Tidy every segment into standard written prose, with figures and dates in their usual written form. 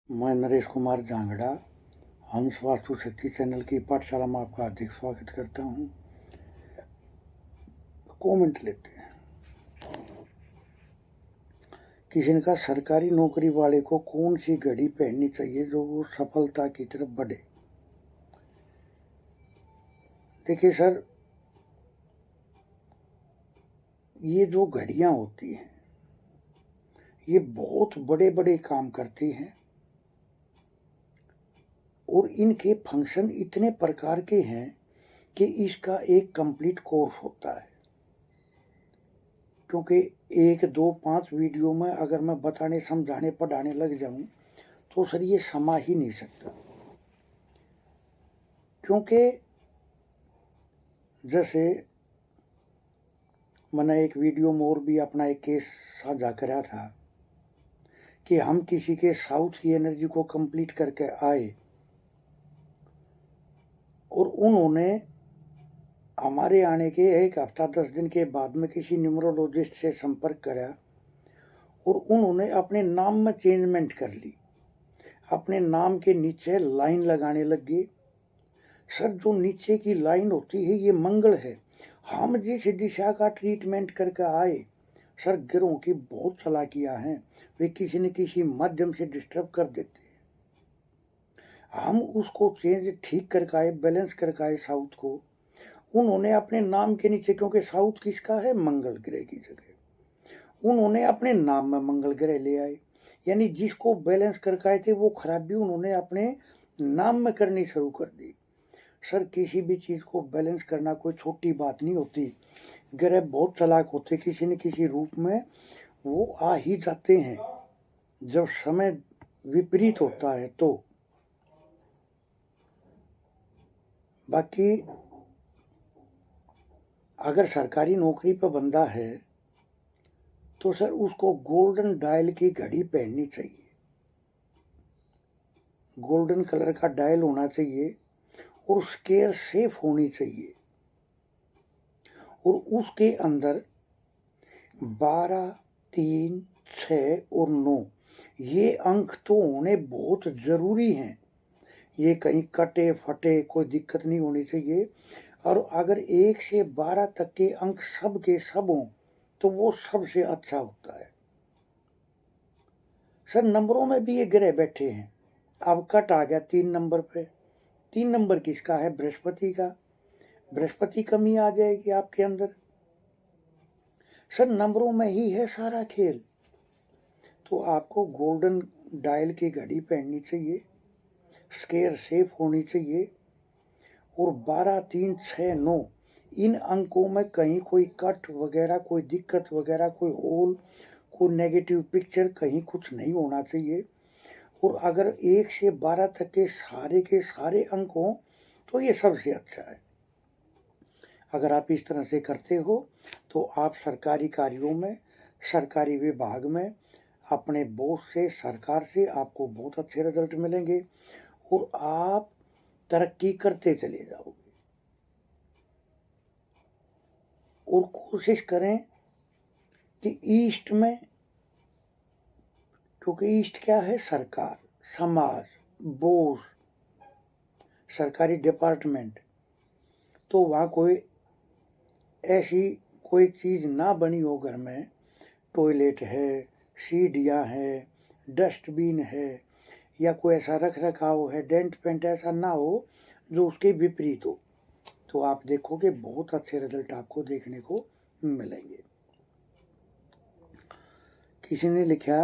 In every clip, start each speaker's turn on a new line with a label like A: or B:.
A: मैं नरेश कुमार जांगड़ा हंस वास्तु शक्ति चैनल की पाठशाला में आपका हार्दिक स्वागत करता हूं। कमेंट लेते हैं। किसी ने कहा सरकारी नौकरी वाले को कौन सी घड़ी पहननी चाहिए जो वो सफलता की तरफ बढ़े। देखिए सर, ये जो घड़ियां होती हैं ये बहुत बड़े बड़े काम करती हैं और इनके फंक्शन इतने प्रकार के हैं कि इसका एक कंप्लीट कोर्स होता है। क्योंकि 1, 2, 5 वीडियो में अगर मैं बताने, समझाने, पढ़ाने लग जाऊं तो सर ये समा ही नहीं सकता। क्योंकि जैसे मैंने एक वीडियो में और भी अपना एक केस साझा करा था कि हम किसी के साउथ की एनर्जी को कंप्लीट करके आए और उन्होंने हमारे आने के 1 हफ्ता 10 दिन के बाद में किसी न्यूमरोलॉजिस्ट से संपर्क करा और उन्होंने अपने नाम में चेंजमेंट कर ली। अपने नाम के नीचे लाइन लगाने लग गए। सर, जो नीचे की लाइन होती है ये मंगल है। हम जिस दिशा का ट्रीटमेंट करके आए, सर ग्रहों की बहुत चालाकियां हैं, वे किसी न किसी माध्यम से डिस्टर्ब कर देते हैं। हम उसको चेंज ठीक करके आए, बैलेंस करके आए साउथ को। उन्होंने अपने नाम के नीचे, क्योंकि साउथ किसका है, मंगल ग्रह की जगह, उन्होंने अपने नाम में मंगल ग्रह ले आए। यानी जिसको बैलेंस करके आए थे वो खराबी उन्होंने अपने नाम में करनी शुरू कर दी। सर, किसी भी चीज़ को बैलेंस करना कोई छोटी बात नहीं होती। ग्रह बहुत चालाक होते, किसी न किसी रूप में वो आ ही जाते हैं जब समय विपरीत होता है। तो बाकी अगर सरकारी नौकरी पर बंदा है तो सर उसको गोल्डन डायल की घड़ी पहननी चाहिए। गोल्डन कलर का डायल होना चाहिए और स्केयर सेफ होनी चाहिए और उसके अंदर 12, 3, 6 और 9 ये अंक तो होने बहुत ज़रूरी हैं। ये कहीं कटे फटे कोई दिक्कत नहीं होनी चाहिए। और अगर 1 से 12 तक के अंक सब के सब हों तो वो सबसे अच्छा होता है। सर, नंबरों में भी ये ग्रह बैठे हैं। अब कट आ गया 3 नंबर पे। 3 नंबर किसका है? बृहस्पति का। बृहस्पति कमी आ जाएगी आपके अंदर। सर, नंबरों में ही है सारा खेल। तो आपको गोल्डन डायल की घड़ी पहननी चाहिए, स्केयर सेफ होनी चाहिए और 12, 3, 6, 9 इन अंकों में कहीं कोई कट वगैरह, कोई दिक्कत वगैरह, कोई होल, कोई नेगेटिव पिक्चर कहीं कुछ नहीं होना चाहिए। और अगर 1 से 12 तक के सारे अंक हों तो ये सबसे अच्छा है। अगर आप इस तरह से करते हो तो आप सरकारी कार्यों में, सरकारी विभाग में, अपने बॉस से, सरकार से आपको बहुत अच्छे रिजल्ट मिलेंगे और आप तरक्की करते चले जाओगे। और कोशिश करें कि ईस्ट में, क्योंकि ईस्ट क्या है? सरकार, समाज, बॉस, सरकारी डिपार्टमेंट, तो वहाँ कोई ऐसी कोई चीज़ ना बनी हो घर में। टॉयलेट है, सीढ़ियाँ है, डस्टबिन है या कोई ऐसा रख रखाव है, डेंट पेंट ऐसा ना हो जो उसके विपरीत हो, तो आप देखोगे बहुत अच्छे रिजल्ट आपको देखने को मिलेंगे। किसी ने लिखा,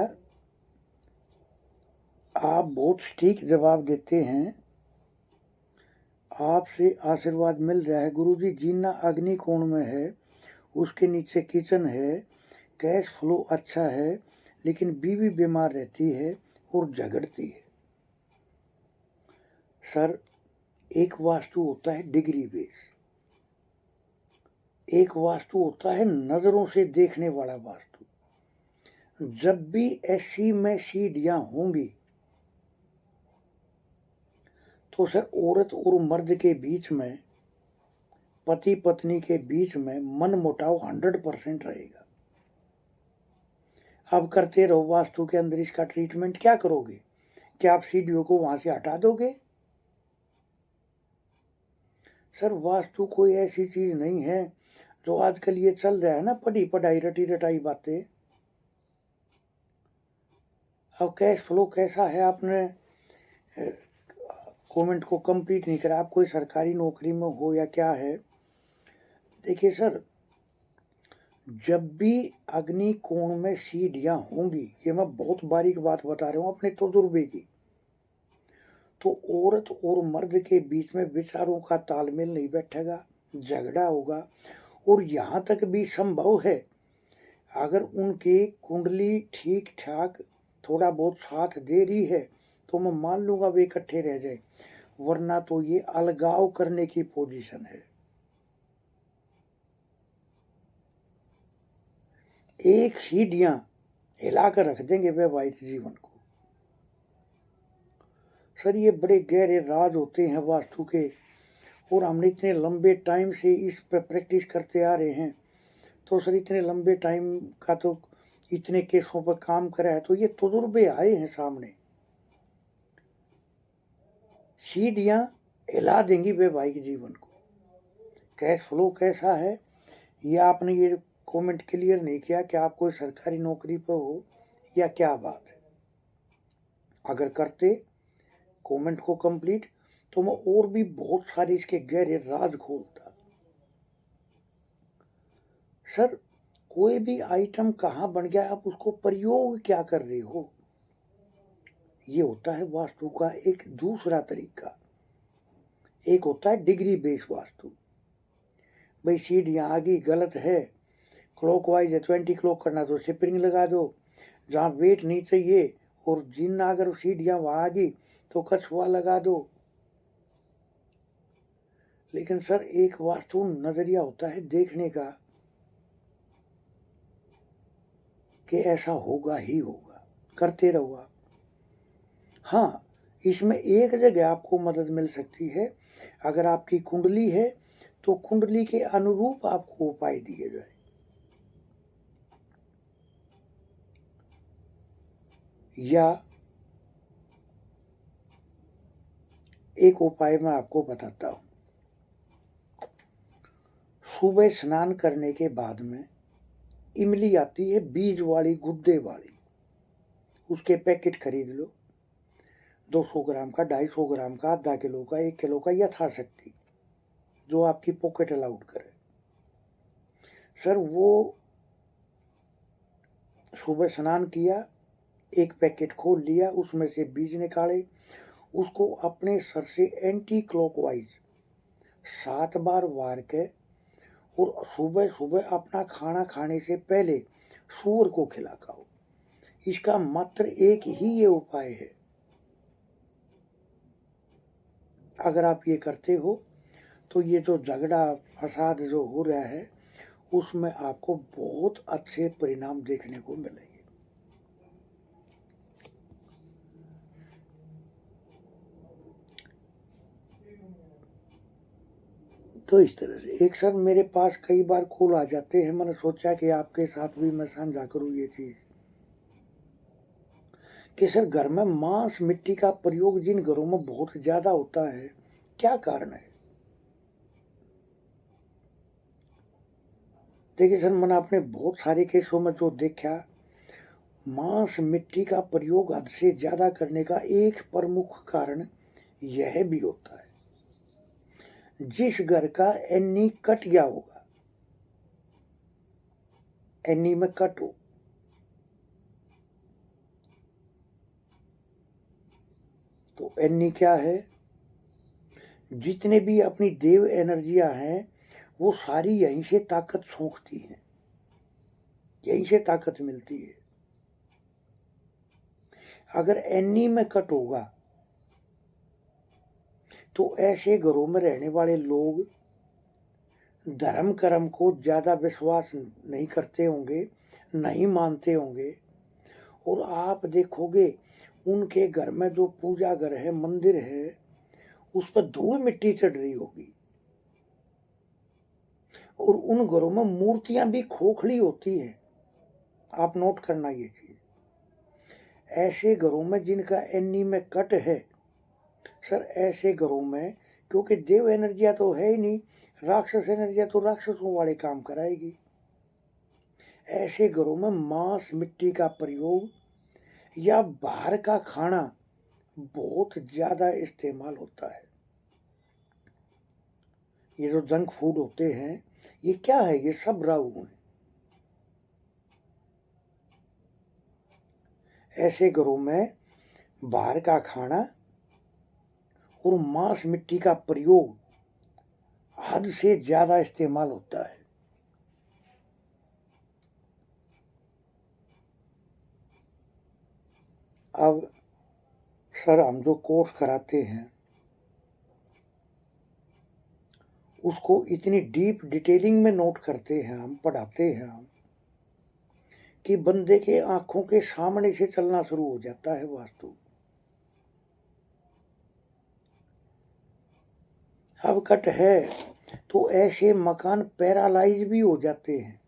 A: आप बहुत ठीक जवाब देते हैं, आपसे आशीर्वाद मिल रहा है गुरुजी। जीना अग्नि कोण में है, उसके नीचे किचन है, कैश फ्लो अच्छा है, लेकिन बीवी बीमार रहती है और झगड़ती है। सर, एक वास्तु होता है डिग्री बेस, एक वास्तु होता है नजरों से देखने वाला वास्तु। जब भी ऐसी में सीढ़ियां होंगी तो सर औरत और मर्द के बीच में, पति पत्नी के बीच में मन मुटाव 100% रहेगा। अब करते रहो वास्तु के अंदर इसका ट्रीटमेंट। क्या करोगे क्या आप सीढ़ियों को वहां से हटा दोगे? सर वास्तु कोई ऐसी चीज नहीं है जो आजकल ये चल रहा है ना, पढ़ी पढ़ाई रटी रटाई बातें। अब कैश फ्लो कैसा है, आपने कमेंट को कंप्लीट नहीं करा। आप कोई सरकारी नौकरी में हो या क्या है? देखिए सर, जब भी अग्नि कोण में सीढ़ियां होंगी, ये मैं बहुत बारीक बात बता रहा हूं अपने तजुर्बे की, तो औरत और मर्द के बीच में विचारों का तालमेल नहीं बैठेगा, झगड़ा होगा। और यहाँ तक भी संभव है, अगर उनकी कुंडली ठीक ठाक थोड़ा बहुत साथ दे रही है तो मैं मान लूंगा वे इकट्ठे रह जाए, वरना तो ये अलगाव करने की पोजीशन है। एक सीढ़ियां हिलाकर रख देंगे वैवाहिक जीवन को। सर ये बड़े गहरे राज होते हैं वास्तु के, और हमने इतने लंबे टाइम से इस पर प्रैक्टिस करते आ रहे हैं। तो सर इतने लंबे टाइम का तो इतने केसों पर काम करा है, तो ये तजुर्बे आए हैं सामने। सीढ़ियां हिला देंगी वैवाहिक जीवन को। कैश फ्लो कैसा है, ये आपने ये कमेंट क्लियर नहीं किया कि आप कोई सरकारी नौकरी पर हो या क्या बात है। अगर करते कमेंट को कंप्लीट तो मैं और भी बहुत सारे इसके गहरे राज खोलता। सर कोई भी आइटम कहाँ बन गया, आप उसको प्रयोग क्या कर रहे हो, ये होता है वास्तु का एक दूसरा तरीका। एक होता है डिग्री बेस वास्तु। भाई सीढ़ियाँ आगे गलत है, क्लॉकवाइज है, 20 क्लॉक करना तो स्प्रिंग लगा दो। जहाँ वेट नहीं चाहिए और जिन अगर सीढ़ियाँ वहाँ आ गई तो कछुआ लगा दो। लेकिन सर एक वास्तु नजरिया होता है देखने का कि ऐसा होगा ही होगा, करते रहो आप। हाँ, इसमें एक जगह आपको मदद मिल सकती है, अगर आपकी कुंडली है तो कुंडली के अनुरूप आपको उपाय दिए जाए। या एक उपाय मैं आपको बताता हूँ। सुबह स्नान करने के बाद में इमली आती है बीज वाली, गुद्दे वाली, उसके पैकेट खरीद लो। 200 ग्राम का, 250 ग्राम का, आधा किलो का, 1 किलो का, यथाशक्ति जो आपकी पॉकेट अलाउड करे। सर वो सुबह स्नान किया, एक पैकेट खोल लिया, उसमें से बीज निकाले, उसको अपने सर से एंटी क्लॉकवाइज 7 बार वार के, और सुबह सुबह अपना खाना खाने से पहले सूअर को खिला खाओ। इसका मात्र एक ही ये उपाय है। अगर आप ये करते हो तो ये जो झगड़ा फसाद जो हो रहा है उसमें आपको बहुत अच्छे परिणाम देखने को मिलेंगे। तो इस तरह से एक सर मेरे पास कई बार कॉल आ जाते हैं, मैंने सोचा कि आपके साथ भी मैं साझा करूं ये चीज कि सर घर में मांस मिट्टी का प्रयोग जिन घरों में बहुत ज्यादा होता है, क्या कारण है? देखिए सर, मैंने अपने बहुत सारे केसों में जो देखा, मांस मिट्टी का प्रयोग हद से ज्यादा करने का एक प्रमुख कारण यह भी होता है, जिस घर का एनी कट गया होगा, एनी में कट हो, तो एनी क्या है, जितने भी अपनी देव एनर्जियां हैं वो सारी यहीं से ताकत सोखती हैं, यहीं से ताकत मिलती है। अगर एनी में कट होगा तो ऐसे घरों में रहने वाले लोग धर्म कर्म को ज्यादा विश्वास नहीं करते होंगे, नहीं मानते होंगे। और आप देखोगे उनके घर में जो पूजा घर है, मंदिर है, उस पर धूल मिट्टी चढ़ रही होगी। और उन घरों में मूर्तियां भी खोखली होती हैं। आप नोट करना ये चीज, ऐसे घरों में जिनका एनी में कट है, सर ऐसे घरों में, क्योंकि देव एनर्जिया तो है ही नहीं, राक्षस एनर्जिया तो राक्षसों वाले काम कराएगी। ऐसे घरों में मांस मिट्टी का प्रयोग या बाहर का खाना बहुत ज़्यादा इस्तेमाल होता है। ये जो जंक फूड होते हैं, ये क्या है? ये सब राहु हैं। ऐसे घरों में बाहर का खाना और मांस मिट्टी का प्रयोग हद से ज़्यादा इस्तेमाल होता है। अब सर हम जो कोर्स कराते हैं उसको इतनी डीप डिटेलिंग में नोट करते हैं, हम पढ़ाते हैं हम, कि बंदे के आंखों के सामने से चलना शुरू हो जाता है वास्तु। अब कट है तो ऐसे मकान पैरालाइज भी हो जाते हैं,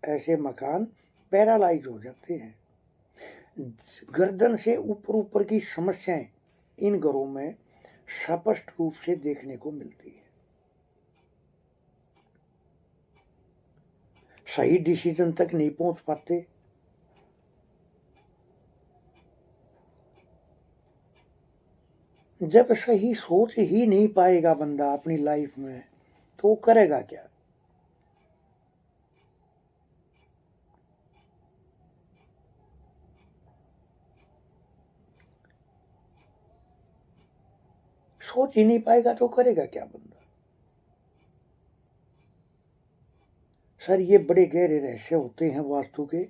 A: ऐसे मकान पैरालाइज हो जाते हैं। गर्दन से ऊपर ऊपर की समस्याएं इन घरों में स्पष्ट रूप से देखने को मिलती है। सही डिसीजन तक नहीं पहुंच पाते, जब सही सोच ही नहीं पाएगा बंदा अपनी लाइफ में तो वो करेगा क्या? सोच ही नहीं पाएगा तो करेगा क्या बंदा? सर ये बड़े गहरे रहस्य होते हैं वास्तु के,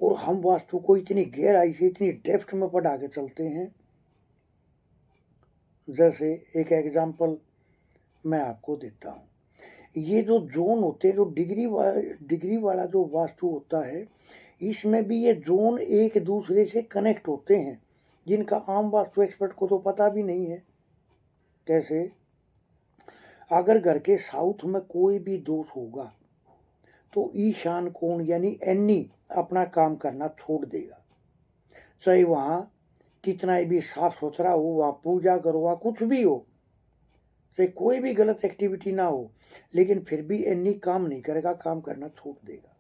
A: और हम वास्तु को इतनी गहराई से इतनी डेप्थ में पढ़ा के चलते हैं। जैसे एक एग्जांपल मैं आपको देता हूँ, ये जो जोन होते हैं, जो डिग्री वाला जो वास्तु होता है, इसमें भी ये जोन एक दूसरे से कनेक्ट होते हैं, जिनका आम वास्तु एक्सपर्ट को तो पता भी नहीं है। कैसे? अगर घर के साउथ में कोई भी दोष होगा तो ईशान कोण यानी एनी अपना काम करना छोड़ देगा। चाहे वहाँ कितना भी साफ सुथरा हो, वहाँ पूजा करो, वहाँ कुछ भी हो, चाहे कोई भी गलत एक्टिविटी ना हो, लेकिन फिर भी एनी काम नहीं करेगा, काम करना छोड़ देगा।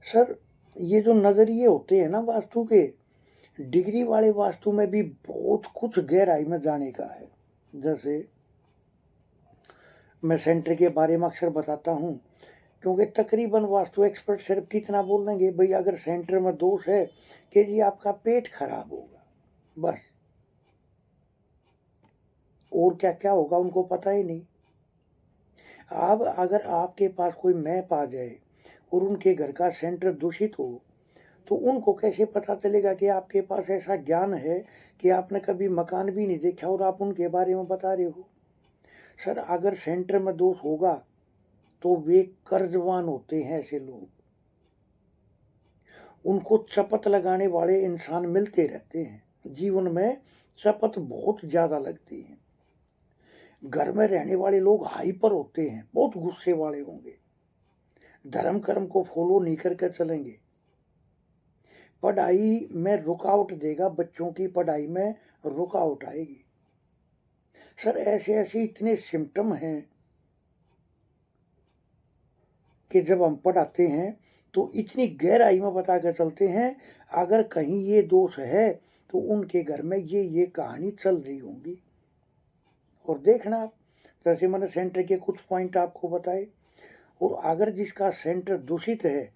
A: सर ये जो नजरिए होते हैं ना वास्तु के, डिग्री वाले वास्तु में भी बहुत कुछ गहराई में जाने का है। जैसे मैं सेंटर के बारे में अक्सर बताता हूँ, क्योंकि तकरीबन वास्तु एक्सपर्ट सिर्फ कितना बोलेंगे, भाई अगर सेंटर में दोष है कि जी आपका पेट खराब होगा, बस, और क्या क्या होगा उनको पता ही नहीं। अब अगर आपके पास कोई मैप आ जाए और उनके घर का सेंटर दूषित हो, तो उनको कैसे पता चलेगा कि आपके पास ऐसा ज्ञान है कि आपने कभी मकान भी नहीं देखा और आप उनके बारे में बता रहे हो? सर अगर सेंटर में दोष होगा तो वे कर्जवान होते हैं ऐसे लोग, उनको चपत लगाने वाले इंसान मिलते रहते हैं, जीवन में चपत बहुत ज़्यादा लगती है। घर में रहने वाले लोग हाइपर होते हैं, बहुत गुस्से वाले होंगे, धर्म कर्म को फॉलो नहीं करके चलेंगे, पढ़ाई में रुकावट देगा, बच्चों की पढ़ाई में रुकावट आएगी। सर ऐसे ऐसे इतने सिम्टम हैं कि जब हम पढ़ाते हैं तो इतनी गहराई में बता कर चलते हैं, अगर कहीं ये दोष है तो उनके घर में ये कहानी चल रही होगी। और देखना, जैसे मैंने सेंटर के कुछ पॉइंट आपको बताए, और अगर जिसका सेंटर दूषित है,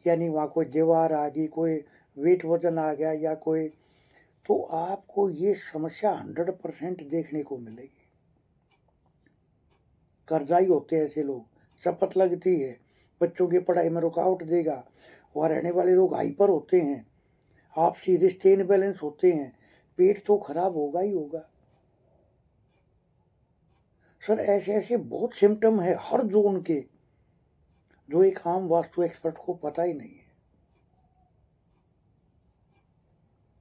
A: यानी वहाँ कोई दीवार आ गई, कोई वेट वजन आ गया या कोई, तो आपको ये समस्या 100% देखने को मिलेगी। कर्जाई होते हैं ऐसे लोग, शपथ लगती है, बच्चों की पढ़ाई में रुकावट देगा, वहाँ रहने वाले लोग हाइपर होते हैं, आपसी रिश्ते इनबैलेंस होते हैं, पेट तो खराब होगा ही होगा। सर ऐसे ऐसे बहुत सिम्टम है हर जोन के, जो एक आम वास्तु एक्सपर्ट को पता ही नहीं है।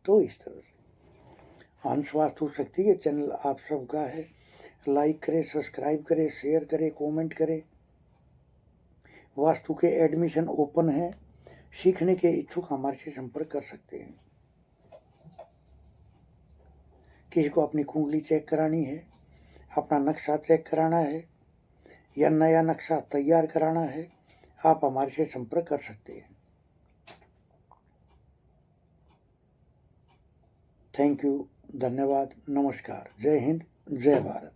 A: तो इस तरह से हंस वास्तु शक्ति, ये चैनल आप सबका है, लाइक करें, सब्सक्राइब करें, शेयर करें, कमेंट करें। वास्तु के एडमिशन ओपन है, सीखने के इच्छुक हमारे से संपर्क कर सकते हैं। किसी को अपनी कुंडली चेक करानी है, अपना नक्शा चेक कराना है या नया नक्शा तैयार कराना है, आप हमारे से संपर्क कर सकते हैं। थैंक यू, धन्यवाद, नमस्कार, जय हिंद, जय भारत।